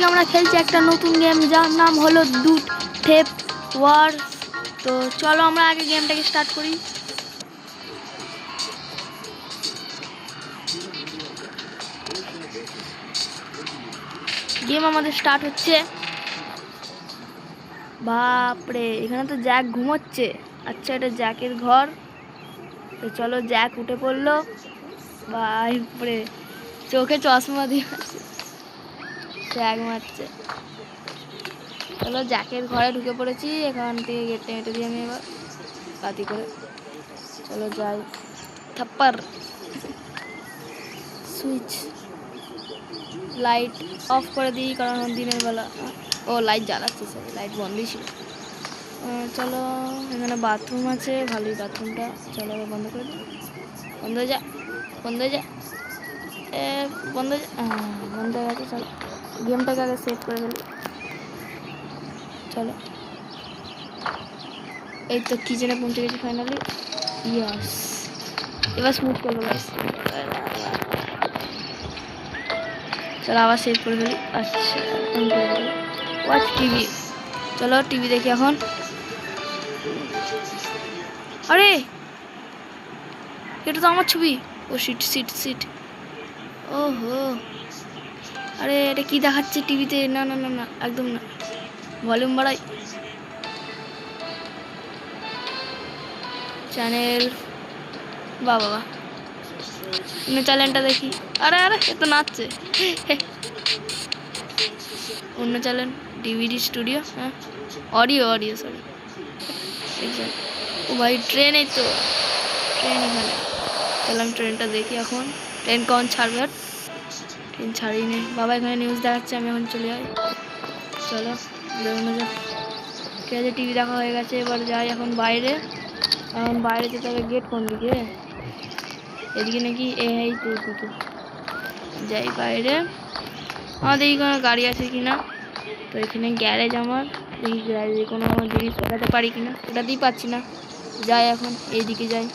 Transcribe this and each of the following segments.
আমরা খেলছি একটা নতুন গেম যার নাম হলো ডুড টেপ ওয়ার। তো চলো আমরা আগে গেমটাকে স্টার্ট করি। গেম আমাদের স্টার্ট হচ্ছে। বাপরে, এখানে তো জ্যাক ঘুমোচ্ছে। আচ্ছা, এটা জ্যাকের ঘর। তো চলো, জ্যাক উঠে পড়লো। বাপরে, চোখে চশমা দিয়ে আছে, জ্যাক মারছে। চলো, জ্যাকের ঘরে ঢুকে পড়েছি। এখান থেকে গেটে হেঁটে দিই আমি এবার পাতি করে। চলো যাই। থাপ্পার সুইচ লাইট অফ করে দিই, কারণ দিনের বেলা ও লাইট জ্বালাচ্ছে, সরি লাইট বন্ধই ছিল। চলো, এখানে বাথরুম আছে, ভালোই বাথরুমটা। চলো এবার বন্ধ করে দিই। বন্ধ হয়ে যা, বন্ধ হয়ে যা, বন্ধ হয়ে যা। বন্ধ হয়ে গেছে। চলো গেমটাকে আগে সেভ করে ফেলি। চলো, এই তো কিচেনে পৌঁছে গেছি ফাইনালি। ইয়াস, এবার স্মুথ করবো গাইস। চলো আবার সেভ করে ফেলি। আচ্ছা, ওয়াচ টিভি। চলো টিভি দেখি এখন। আরে, এটা তো আমার ছবি। ও সিট সিট সিট, ওহো। আরে, এটা কি দেখাচ্ছে টিভিতে? না না না না, একদম না। ভলিউম বাড়াই। চ্যানেল, বাবা অন্য চ্যানেলটা দেখি। আরে আরে, এ তো নাচছে। অন্য চ্যানেল, ডিভিডি স্টুডিও। হ্যাঁ, অডিও অডিও, সরি। ও ভাই, ট্রেন, এই তো ট্রেন এখানে। চলো আমি ট্রেনটা দেখি এখন। ট্রেন কখন ছাড়বে? ট্রেন ছাড়িয়ে নেই বাবা, এখানে নিউজ দেখাচ্ছে, আমি এখন চলে যাই। চলো বেরোনো যাক। ঠিক আছে, টিভি দেখা হয়ে গেছে, এবার যাই এখন বাইরে। এখন বাইরে যেতে হবে। গেট কোন দিকে? এদিকে নাকি? এই তো এদিকে। যাই বাইরে। আমাদের এই কোনো গাড়ি আছে কিনা। তো এখানে গ্যারেজ আমার, এই গ্যারেজে কোনো জিনিস ওঠাতে পারি কিনা, ওটাতেই পাচ্ছি না। যাই এখন এইদিকে যাই।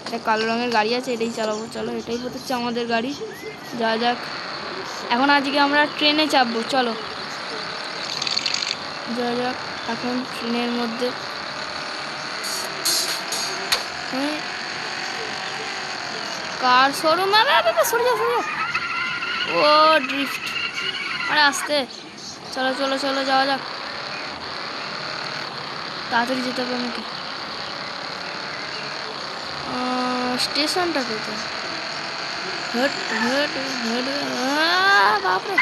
একটা কালো রঙের গাড়ি আছে, এটাই চালাবো। চলো, এটাই হচ্ছে আমাদের গাড়ি। যা যাক, এখন আজকে আমরা ট্রেনে চাপবো। চলো যা যাক, এখন ট্রেনের মধ্যে। কার শোরুম? সরে যাও, সরে যাও। ও ড্রিফট, আরে আসতে। চলো চলো চলো, যাওয়া যাক। তাড়াতাড়ি যেতে হবে আমাকে। স্টেশনটা কোথায়? হেট হেট হেট, বাপরে।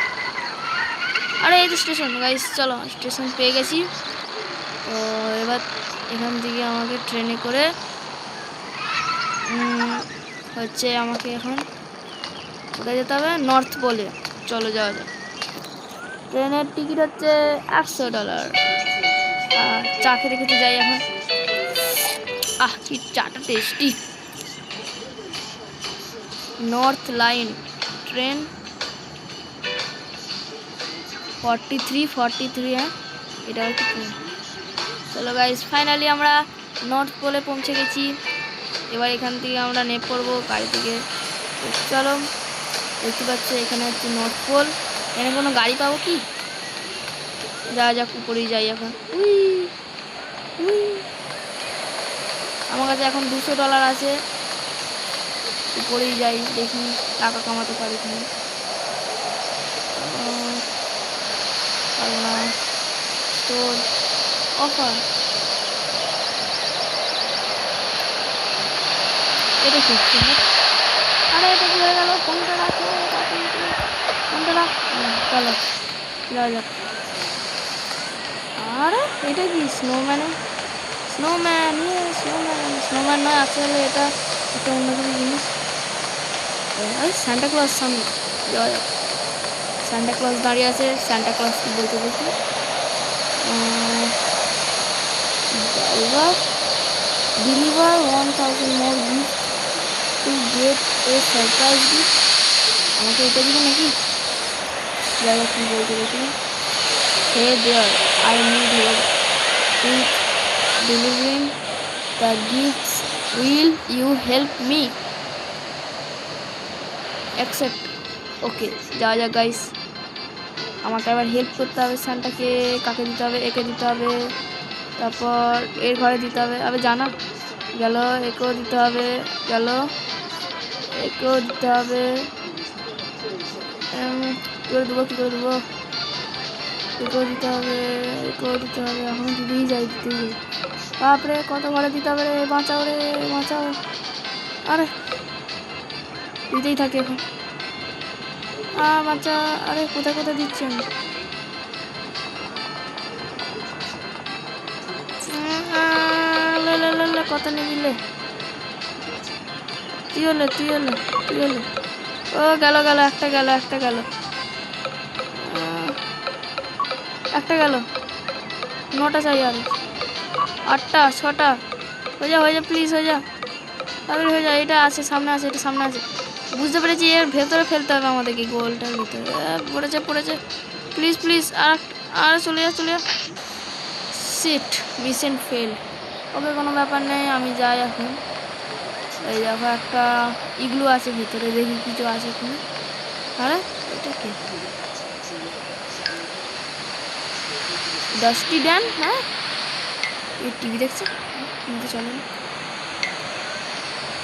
আরে এই তো স্টেশন গাইস। চলো, স্টেশন পেয়ে গেছি। তো এবার এখান থেকে আমাকে ট্রেনে করে হচ্ছে আমাকে এখন কোথায় যেতে হবে? নর্থ পোলে। চলো যাওয়া যাক। ট্রেনের টিকিট হচ্ছে $100। আর চা খেতে খেতে যাই এখন। কি চাটা টেস্টি। North line train 43। হ্যাঁ, এটা হচ্ছে ট্রেন। চলো গাইস, ফাইনালি আমরা নর্থ পোলে পৌঁছে গেছি। এবার এখান থেকে আমরা নেমে পড়বো গাড়ি থেকে। চলো, দেখতে পাচ্ছ এখানে হচ্ছে নর্থ পোল। এখানে কোনো গাড়ি পাবো কি? যা যাক, উপরেই যাই এখন। আমার কাছে এখন $200 আছে। উপরেই যাই, দেখি টাকা কামাতে পারি কিনা। স্টোর অফার, এটা কি? আরে এটা কি হয়ে গেল? কোনটা রাখো, কোনটা রাখ। চলো যাওয়া যাক। আরে এটা কি? স্নোম্যান, স্নোম্যান নয় আসলে, এটা একটা অন্য কোনো জিনিস। সান্টা ক্লজ সামনে। যাওয়া যাক। সান্টা ক্লজ দাঁড়িয়ে আছে। সান্টা ক্লজ কি বলতে দেখি। এবার deliver 1000 more gifts to get a surprise gift। আমাকে এটা দিবে নাকি? যাই হোক, কি বলতে দেখি। Hey there, I need help with delivering the gifts. Will you help me? Accept. ওকে, যাওয়া যাক গাইস। আমাকে আবার হেল্প করতে হবে সানটাকে। কাকে দিতে হবে? একে দিতে হবে, তারপর এর ঘরে দিতে হবে। আবে জানা গেল, একেও দিতে হবে, গেল একেও দিতে হবে। কী করে দেবো, কী করে দেবো? একেও দিতে হবে, একেও দিতে হবে। এখন দিতেই যাই, দিতেই যাই। বাপরে কত ঘরে দিতে হবে রে, বাঁচাও রে, বাঁচাও। আরে দিতেই থাকে এখন। বাচ্চা, আরে কোথায় কোথায় দিচ্ছেন? কত নিবিলে? তুই হলে, তুই হলে, তুই হলে। ও গেল গেল, একটা গেল, একটা গেল, একটা গেল। 9টা চাই আর 8টা 6টা। হয়ে যা প্লিজ, হয়ে যা তাড়াতাড়ি হয়ে যা। এটা আছে সামনে, আছে এটা সামনে আছে। বুঝতে পেরেছি, এর ভেতরে ফেলতে হবে আমাদেরকে, গোলটার ভিতরে। পড়েছে পড়েছে, প্লিজ প্লিজ। আর চলে যা, চলে যা। Seat, mission fail. ওকে কোনো ব্যাপার নেই, আমি যাই এখন। এই দেখো একটা ইগলু আছে ভিতরে, দেখি কিছু আছে কিনা। আরে এটা কি? Dusty Dan? হ্যাঁ, এই টিভি দেখছে, কিন্তু চলে না।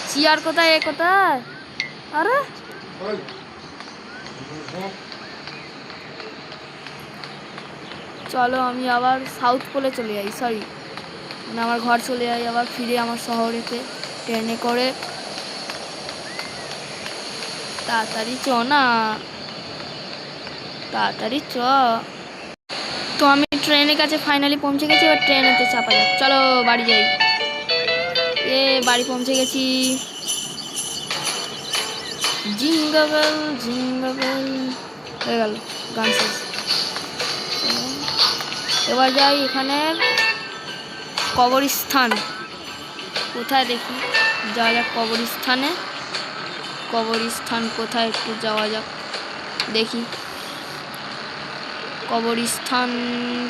চেয়ার কোথায়, এ কোথায়? আরে চলো আমি আবার সাউথ পোলে চলে যাই, সরি মানে আমার ঘর চলে যাই আবার ফিরে আমার শহরেতে ট্রেনে করে। তাড়াতাড়ি চ না, তাড়াতাড়ি চ। তো আমি ট্রেনের কাছে ফাইনালি পৌঁছে গেছি, এবার ট্রেনেতে চাপা যাক। চলো বাড়ি যাই। বাড়ি পৌঁছে গেছি। জিঙ্গাবেল জিঙ্গাবেল হয়ে গেল, গান শেষ। এবার যাই এখানের কবরস্থান কোথায় দেখি, যাওয়া যাক কবরস্থানে। কবরস্থান কোথায়, একটু যাওয়া যাক দেখি। কবরস্থান,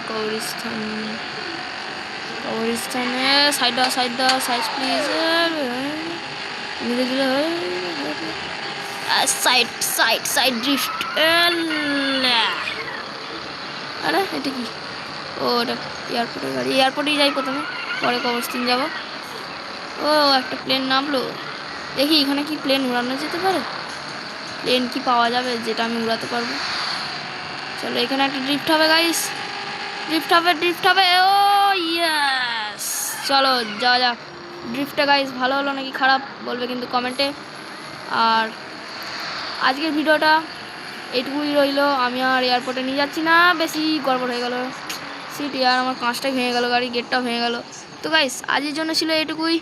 কবরস্থান, কবরস্থানে সাইড দাও, সাইড দাও, side please. Side side side drift. আরে এটা কি? ও ওটা এয়ারপোর্টের গাড়ি। এয়ারপোর্টেই যাই প্রথমে, পরে কবরস্থান যাব। ও একটা প্লেন নামলো, দেখি এখানে কি প্লেন উড়ানো যেতে পারে। প্লেন কি পাওয়া যাবে যেটা আমি উড়াতে পারবো? চলো এখানে একটা ড্রিফট হবে গাইস, ড্রিফট হবে, ড্রিফট হবে। ও ইয়েস, চলো যাওয়া যাক ড্রিফটে। গাইস ভালো হলো নাকি খারাপ বলবে কিন্তু কমেন্টে। আর আজকের ভিডিওটা এইটুকুই রইলো। আমি আর এয়ারপোর্টে নিয়ে যাচ্ছি না, বেশি গড়বড় হয়ে গেল। সিট আর আমার কাঁচটাই ভেঙে গেল, গাড়ি গেটটাও ভেঙে গেল। তো গাইস আজকের জন্য ছিল এইটুকুই।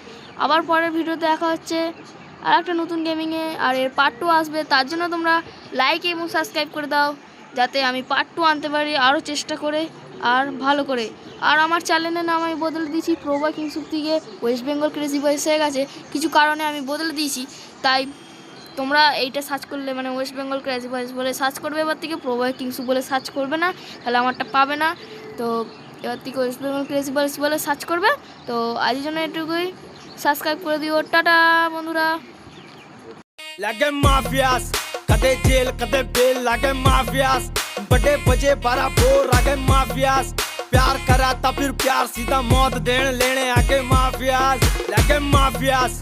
আবার পরের ভিডিওতে দেখা হচ্ছে আর একটা নতুন গেমিংয়ে। আর এর পার্ট 2 আসবে, তার জন্য তোমরা লাইক এবং সাবস্ক্রাইব করে দাও, যাতে আমি পার্ট 2 আনতে পারি আরও চেষ্টা করে আর ভালো করে। আর আমার চ্যানেলের নাম আমি বদলে দিয়েছি, প্রোবয় কিংসুপ থেকে ওয়েস্ট বেঙ্গল ক্রেজি বয়েস হয়ে গেছে। কিছু কারণে আমি বদলে দিয়েছি, তাই তোমরা এইটা সার্চ করলে মানে ওয়েস্ট বেঙ্গল ক্রেজি বয়েস বলে সার্চ করবে। এবার থেকে প্রোবয় কিংসুপ বলে সার্চ করবে না, তাহলে আমারটা পাবে না। তো এবার থেকে ওয়েস্ট বেঙ্গল ক্রেজি বয়েস বলে সার্চ করবে। তো আজকের জন্য এটুকুই, সাবস্ক্রাইব করে দিও। টাটা বন্ধুরা। लागे माफियास कदे जेल कदे बेल लागे माफियास बड़े बजे बारा बोर आगे माफियास प्यार करा था फिर प्यार सीधा मौत देने लेने आगे माफियास लागे माफियास।